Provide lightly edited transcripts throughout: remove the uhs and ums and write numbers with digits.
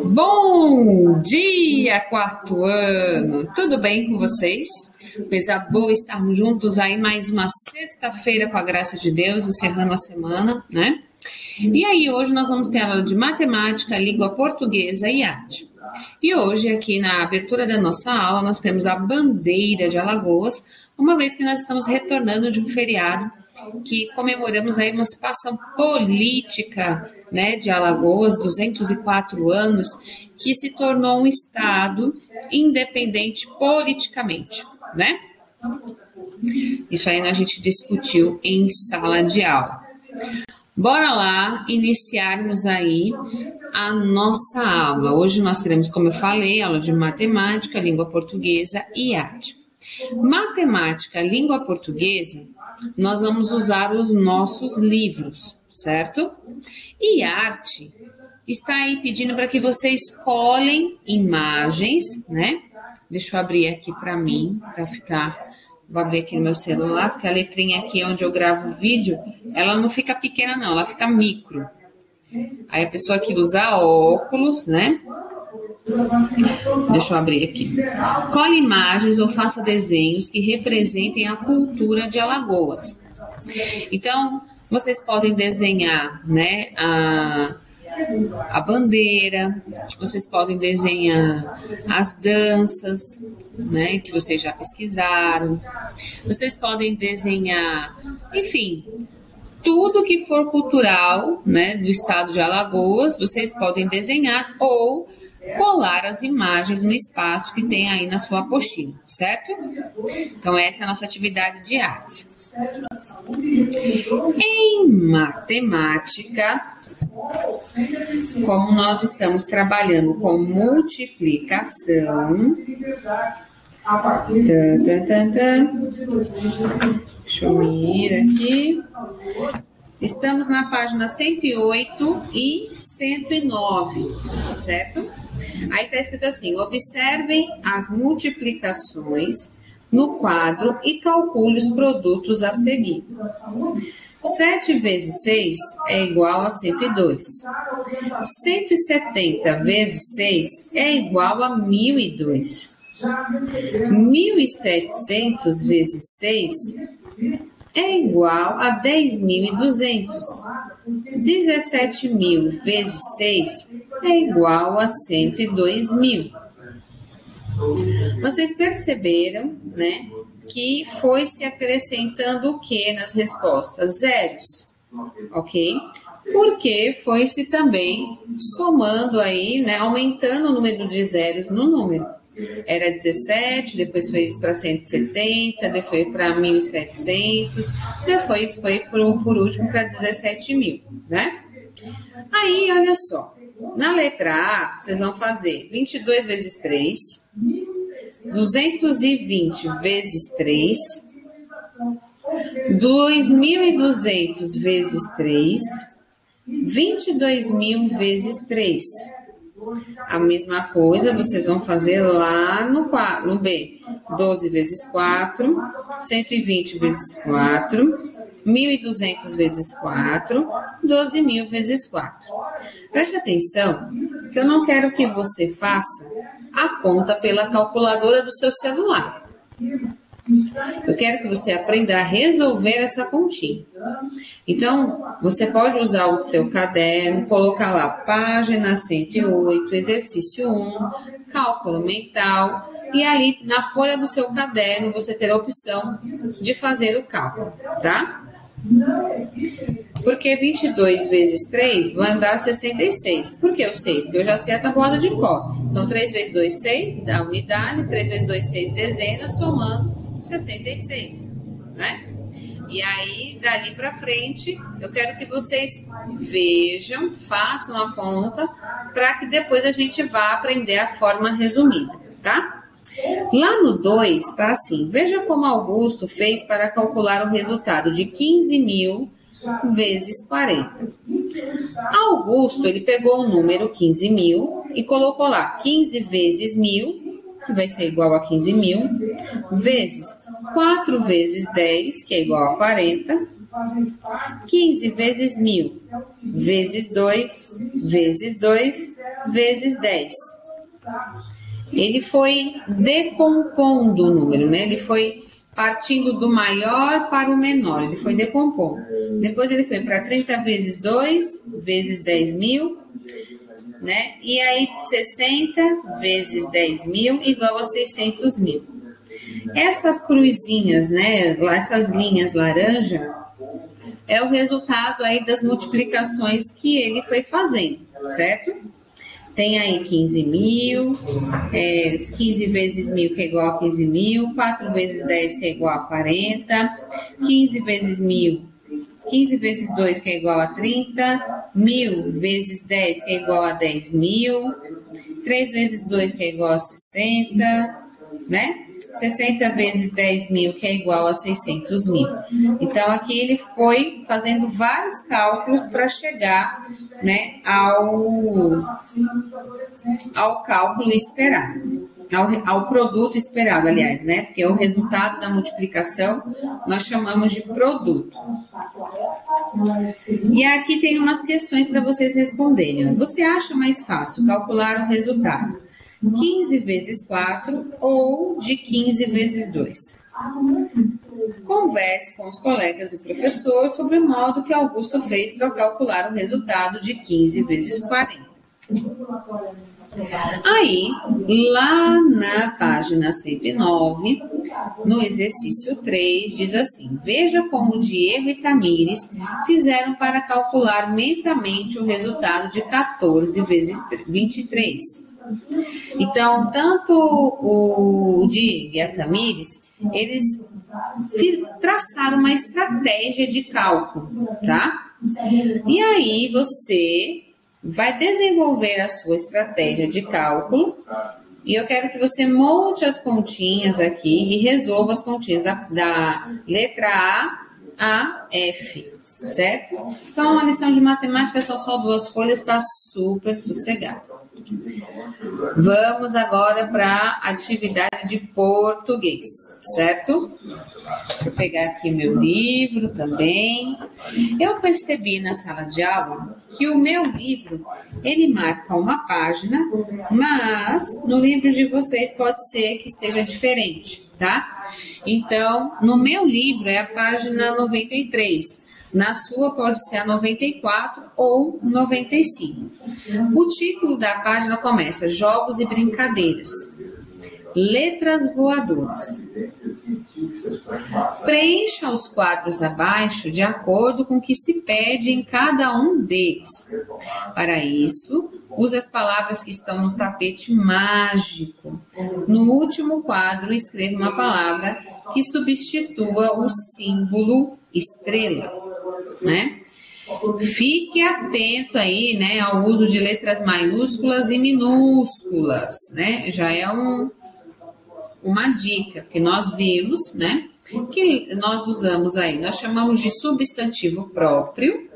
Bom dia, quarto ano! Tudo bem com vocês? Coisa boa estarmos juntos aí mais uma sexta-feira com a graça de Deus, encerrando a semana, né? E aí, hoje nós vamos ter aula de matemática, língua portuguesa e arte. E hoje, aqui na abertura da nossa aula, nós temos a bandeira de Alagoas, uma vez que nós estamos retornando de um feriado que comemoramos a emancipação política, né, de Alagoas, 204 anos, que se tornou um estado independente politicamente, né? Isso aí a gente discutiu em sala de aula. Bora lá iniciarmos aí a nossa aula. Hoje nós teremos, como eu falei, aula de matemática, língua portuguesa e arte. Matemática, língua portuguesa, nós vamos usar os nossos livros, certo? E arte está aí pedindo para que vocês escolhem imagens, né? Deixa eu abrir aqui para mim, para ficar... Vou abrir aqui no meu celular, porque a letrinha aqui onde eu gravo o vídeo, ela não fica pequena não, ela fica micro. Aí a pessoa que usa óculos, né? Deixa eu abrir aqui. Colhe imagens ou faça desenhos que representem a cultura de Alagoas. Então, vocês podem desenhar, né, a bandeira, vocês podem desenhar as danças, né, que vocês já pesquisaram. Vocês podem desenhar, enfim, tudo que for cultural, né, do estado de Alagoas, vocês podem desenhar ou colar as imagens no espaço que tem aí na sua apostila, certo? Então, essa é a nossa atividade de artes. Em matemática, como nós estamos trabalhando com multiplicação, deixa eu ir aqui. Estamos na página 108 e 109, certo? Aí está escrito assim: observem as multiplicações no quadro e calcule os produtos a seguir. 7 vezes 6 é igual a 102. 170 vezes 6 é igual a 1002. 1.700 vezes 6 é igual a 10.200. 17.000 vezes 6 é igual a 102.000. Vocês perceberam, né, que foi se acrescentando o que nas respostas? Zeros, ok? Porque foi se também somando aí, né, aumentando o número de zeros no número. Era 17, depois foi para 170, depois foi para 1.700, depois foi por último para 17.000, né? Aí, olha só, na letra A, vocês vão fazer 22 vezes 3, 220 vezes 3, 2.200 vezes 3, 22.000 vezes 3. A mesma coisa vocês vão fazer lá no B. 12 vezes 4, 120 vezes 4, 1.200 vezes 4, 12.000 vezes 4. Preste atenção que eu não quero que você faça a conta pela calculadora do seu celular. Eu quero que você aprenda a resolver essa continha. Então, você pode usar o seu caderno, colocar lá página 108, exercício 1, cálculo mental, e ali na folha do seu caderno você terá a opção de fazer o cálculo, tá? Porque 22 vezes 3 vai dar 66. Por que eu sei? Porque eu já sei a tabuada de cor. Então, 3 vezes 2, 6, dá unidade. 3 vezes 2, 6, dezenas, somando 66, né? E aí, dali para frente, eu quero que vocês vejam, façam a conta, para que depois a gente vá aprender a forma resumida, tá? Lá no 2, tá assim: veja como Augusto fez para calcular o resultado de 15.000 vezes 40. Augusto, ele pegou o número 15.000 e colocou lá 15 vezes 1.000, que vai ser igual a 15.000, vezes 4 vezes 10, que é igual a 40, 15 vezes 1.000, vezes 2, vezes 2, vezes 10. Ele foi decompondo o número, né? Ele foi partindo do maior para o menor, ele foi decompondo. Depois ele foi para 30 vezes 2, vezes 10.000, né? E aí 60 vezes 10.000 igual a 600.000. Essas cruzinhas, né? Essas linhas laranja, é o resultado aí das multiplicações que ele foi fazendo, certo? Tem aí 15.000, 15 vezes 1.000 que é igual a 15.000, 4 vezes 10 que é igual a 40, 15 vezes 1.000, 15 vezes 2 que é igual a 30, 1.000 vezes 10 que é igual a 10.000, 3 vezes 2 que é igual a 60, né? 60 vezes 10.000 que é igual a 600.000. Então, aqui ele foi fazendo vários cálculos para chegar, né, ao cálculo esperado, ao produto esperado, aliás, né? Porque é o resultado da multiplicação, nós chamamos de produto. E aqui tem umas questões para vocês responderem. Você acha mais fácil calcular o resultado 15 vezes 4 ou de 15 vezes 2? Converse com os colegas e o professor sobre o modo que Augusto fez para calcular o resultado de 15 vezes 40. Aí, lá na página 109, no exercício 3, diz assim: veja como Diego e Tamires fizeram para calcular mentalmente o resultado de 14 vezes 23. Então, tanto o Diego e a Tamires, eles traçaram uma estratégia de cálculo, tá? E aí você vai desenvolver a sua estratégia de cálculo e eu quero que você monte as continhas aqui e resolva as continhas da letra A F, certo? Então, a lição de matemática são só 2 folhas, está super sossegado. Vamos agora para a atividade de português, certo? Vou pegar aqui meu livro também. Eu percebi na sala de aula que o meu livro, ele marca uma página, mas no livro de vocês pode ser que esteja diferente, tá? Então, no meu livro é a página 93. Na sua pode ser a 94 ou 95. O título da página começa: Jogos e Brincadeiras. Letras voadoras. Preencha os quadros abaixo de acordo com o que se pede em cada um deles. Para isso, use as palavras que estão no tapete mágico. No último quadro, escreva uma palavra que substitua o símbolo estrela, né? Fique atento aí, né, ao uso de letras maiúsculas e minúsculas, né? Já é uma dica, porque nós vimos, né, que nós usamos aí, nós chamamos de substantivo próprio,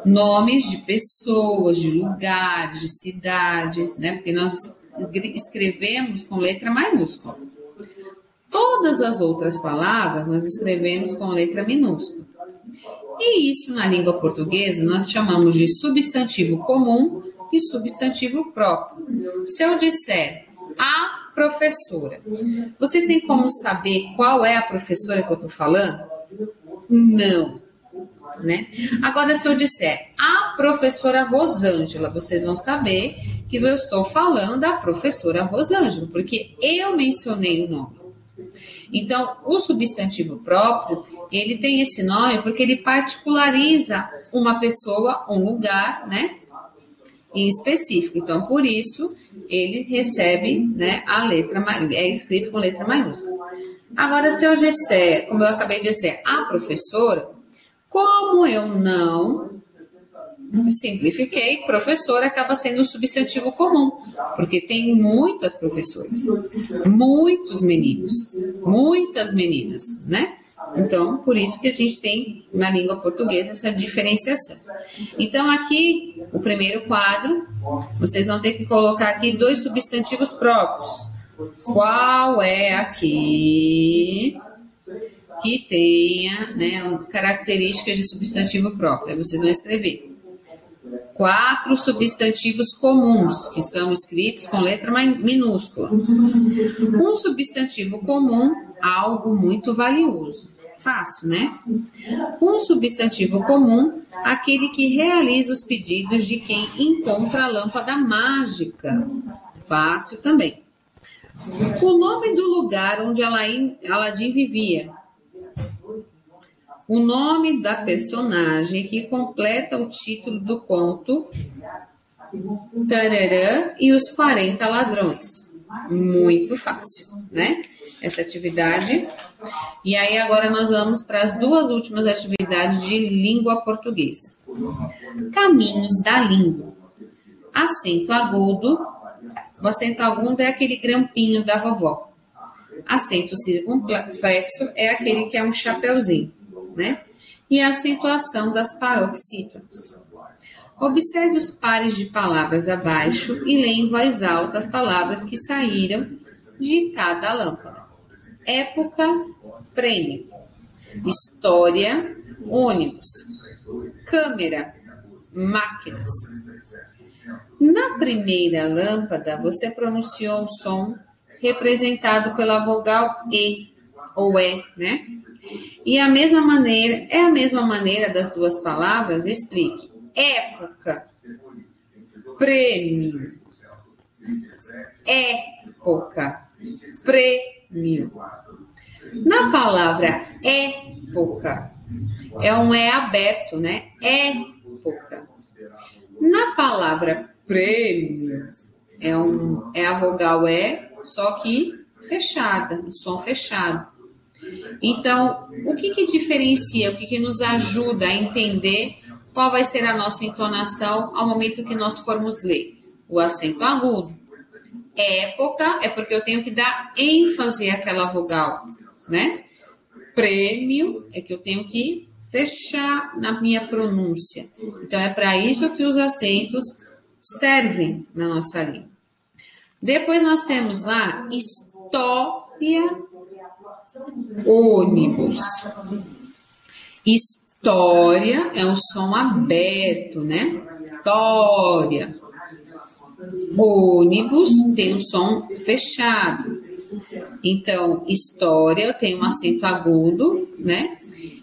nomes de pessoas, de lugares, de cidades, né, porque nós escrevemos com letra maiúscula. Todas as outras palavras nós escrevemos com letra minúscula. E isso na língua portuguesa nós chamamos de substantivo comum e substantivo próprio. Se eu disser a professora, vocês têm como saber qual é a professora que eu estou falando? Não, né? Agora, se eu disser a professora Rosângela, vocês vão saber que eu estou falando da professora Rosângela, porque eu mencionei o nome. Então, o substantivo próprio, ele tem esse nome porque ele particulariza uma pessoa, um lugar, né, em específico. Então, por isso, ele recebe, né, a letra, é escrito com letra maiúscula. Agora, se eu disser, como eu acabei de dizer, a professora, como eu não simplifiquei, professora acaba sendo um substantivo comum, porque tem muitas professoras, muitos meninos, muitas meninas, né? Então, por isso que a gente tem na língua portuguesa essa diferenciação. Então, aqui, o primeiro quadro, vocês vão ter que colocar aqui 2 substantivos próprios. Qual é aqui que tenha, né, características de substantivo próprio. Aí vocês vão escrever 4 substantivos comuns, que são escritos com letra minúscula. Um substantivo comum, algo muito valioso. Fácil, né? Um substantivo comum, aquele que realiza os pedidos de quem encontra a lâmpada mágica. Fácil também. O nome do lugar onde Aladim vivia. O nome da personagem que completa o título do conto Tararã e os 40 ladrões. Muito fácil, né? Essa atividade. E aí agora nós vamos para as 2 últimas atividades de língua portuguesa. Caminhos da língua. Acento agudo. O acento agudo é aquele grampinho da vovó. Acento circunflexo é aquele que é um chapeuzinho, né? E a acentuação das paroxítonas. Observe os pares de palavras abaixo e leia em voz alta as palavras que saíram de cada lâmpada. Época, prêmio. História, ônibus. Câmera, máquinas. Na primeira lâmpada, você pronunciou o som representado pela vogal E, ou E, né? E a mesma maneira das 2 palavras, explique. Época, prêmio. Época, prêmio. Na palavra época, é um E aberto, né? Época. Na palavra prêmio, é a vogal E, só que fechada, um som fechado. Então, o que diferencia, o que nos ajuda a entender qual vai ser a nossa entonação ao momento que nós formos ler? O acento agudo. Época é porque eu tenho que dar ênfase àquela vogal, né? Prêmio é que eu tenho que fechar na minha pronúncia. Então, é para isso que os acentos servem na nossa língua. Depois nós temos lá história, ônibus. História é um som aberto, né? História. Ônibus tem um som fechado. Então, história eu tenho um acento agudo, né?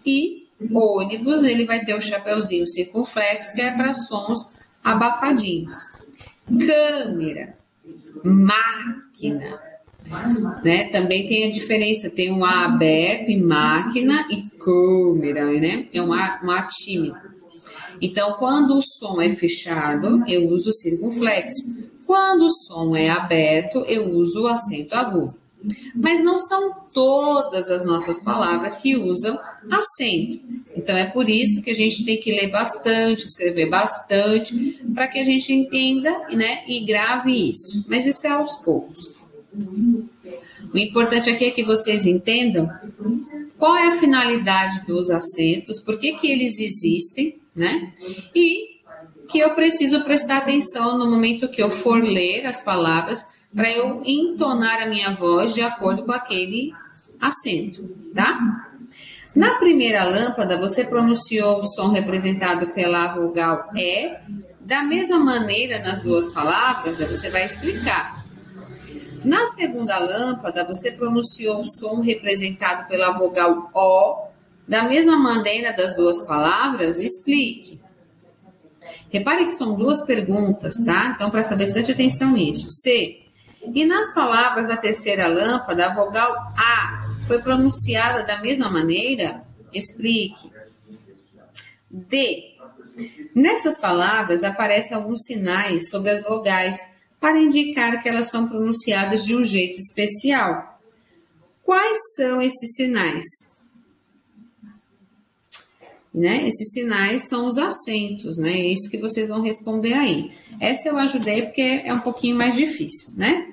E ônibus, ele vai ter o chapeuzinho circunflexo, que é para sons abafadinhos. Câmera, máquina, né? Também tem a diferença, tem um A aberto em máquina e câmera, né? É um A tímido. Então, quando o som é fechado, eu uso o circunflexo. Quando o som é aberto, eu uso o acento agudo. Mas não são todas as nossas palavras que usam acento. Então, é por isso que a gente tem que ler bastante, escrever bastante, para que a gente entenda, né, e grave isso. Mas isso é aos poucos. O importante aqui é que vocês entendam qual é a finalidade dos acentos, por que eles existem, né? E que eu preciso prestar atenção no momento que eu for ler as palavras para eu entonar a minha voz de acordo com aquele acento, tá? Na primeira lâmpada, você pronunciou o som representado pela vogal E. Da mesma maneira, nas 2 palavras, você vai explicar. Na segunda lâmpada, você pronunciou o som representado pela vogal O. Da mesma maneira das 2 palavras, explique. Repare que são 2 perguntas, tá? Então, presta bastante atenção nisso. C. E nas palavras da terceira lâmpada, a vogal A foi pronunciada da mesma maneira? Explique. D. Nessas palavras, aparecem alguns sinais sobre as vogais para indicar que elas são pronunciadas de um jeito especial. Quais são esses sinais? Né? Esses sinais são os acentos, né? É isso que vocês vão responder aí. Essa eu ajudei porque é um pouquinho mais difícil, né?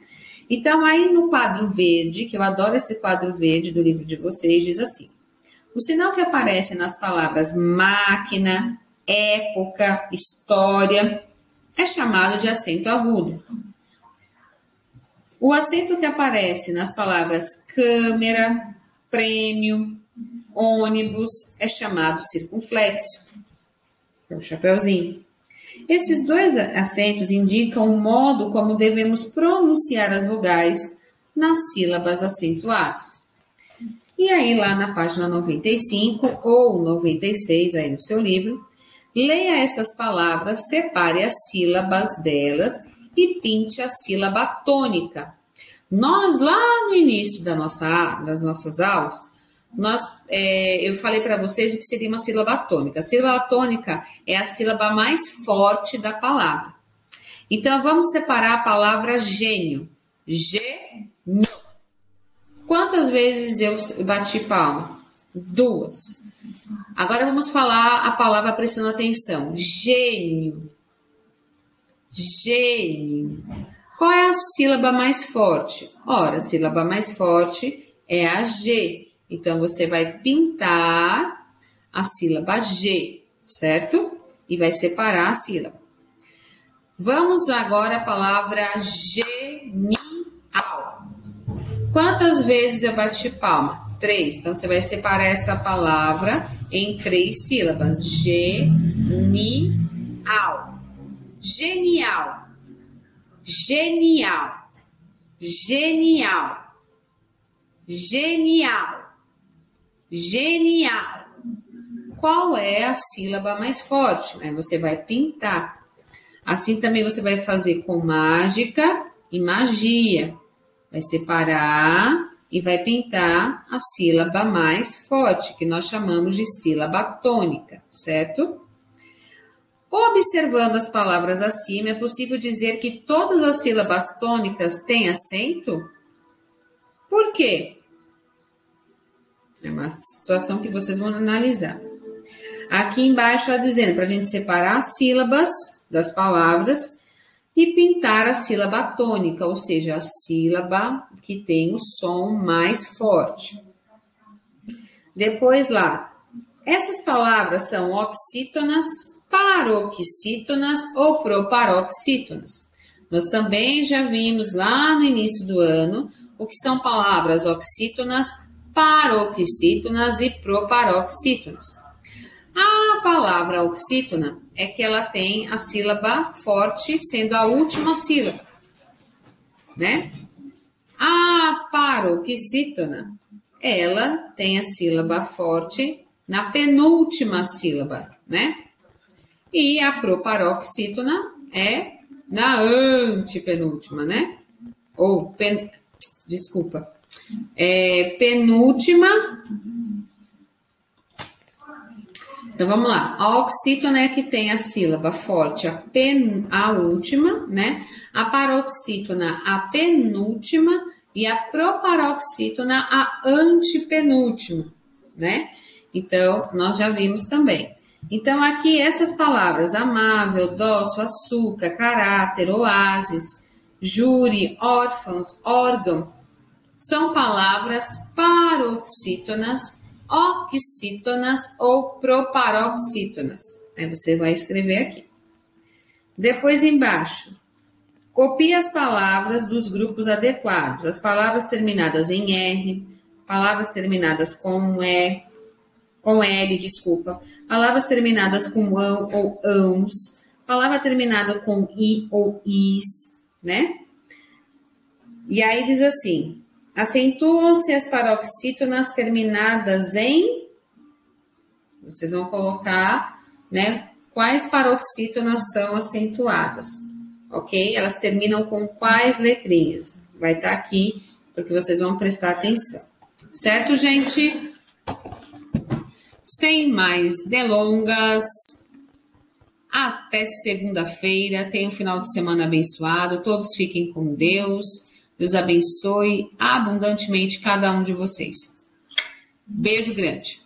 Então, aí no quadro verde, que eu adoro esse quadro verde do livro de vocês, diz assim: o sinal que aparece nas palavras máquina, época, história, é chamado de acento agudo. O acento que aparece nas palavras câmera, prêmio, ônibus é chamado circunflexo, que é o chapeuzinho. Esses dois acentos indicam o modo como devemos pronunciar as vogais nas sílabas acentuadas. E aí, lá na página 95 ou 96, aí no seu livro, leia essas palavras, separe as sílabas delas e pinte a sílaba tônica. Nós, lá no início das nossas aulas, eu falei para vocês o que seria uma sílaba tônica. A sílaba tônica é a sílaba mais forte da palavra. Então, vamos separar a palavra gênio. Gênio. Quantas vezes eu bati palma? 2. Agora vamos falar a palavra prestando atenção. Gênio. Gênio. Qual é a sílaba mais forte? Ora, a sílaba mais forte é a G. Então, você vai pintar a sílaba G, certo? E vai separar a sílaba. Vamos agora à palavra genial. Quantas vezes eu bati palma? 3. Então, você vai separar essa palavra em 3 sílabas. Genial. Genial. Genial. Genial. Genial. Genial. Qual é a sílaba mais forte? Aí você vai pintar. Assim também você vai fazer com mágica e magia. Vai separar e vai pintar a sílaba mais forte, que nós chamamos de sílaba tônica, certo? Observando as palavras acima, é possível dizer que todas as sílabas tônicas têm acento? Por quê? É uma situação que vocês vão analisar. Aqui embaixo está dizendo para a gente separar as sílabas das palavras e pintar a sílaba tônica, ou seja, a sílaba que tem o som mais forte. Depois lá, essas palavras são oxítonas, paroxítonas ou proparoxítonas. Nós também já vimos lá no início do ano o que são palavras oxítonas, paroxítonas e proparoxítonas. A palavra oxítona é que ela tem a sílaba forte sendo a última sílaba, né? A paroxítona, ela tem a sílaba forte na penúltima sílaba, né? E a proparoxítona é na antepenúltima, né? Ou, penúltima. Então, vamos lá. A oxítona é que tem a sílaba forte, a última, né? A paroxítona, a penúltima. E a proparoxítona, a antepenúltima, né? Então, nós já vimos também. Então, aqui, essas palavras, amável, dócil, açúcar, caráter, oásis, júri, órfãos, órgão, são palavras paroxítonas, oxítonas ou proparoxítonas. Aí você vai escrever aqui. Depois embaixo, copie as palavras dos grupos adequados. As palavras terminadas em R, palavras terminadas com L, palavras terminadas com ão ou ãos, palavra terminada com I ou is, né? E aí diz assim: acentuam-se as paroxítonas terminadas em... Vocês vão colocar, né, quais paroxítonas são acentuadas, ok? Elas terminam com quais letrinhas? Vai estar aqui, porque vocês vão prestar atenção. Certo, gente? Sem mais delongas, até segunda-feira. Tenham um final de semana abençoado. Todos fiquem com Deus. Deus abençoe abundantemente cada um de vocês. Beijo grande.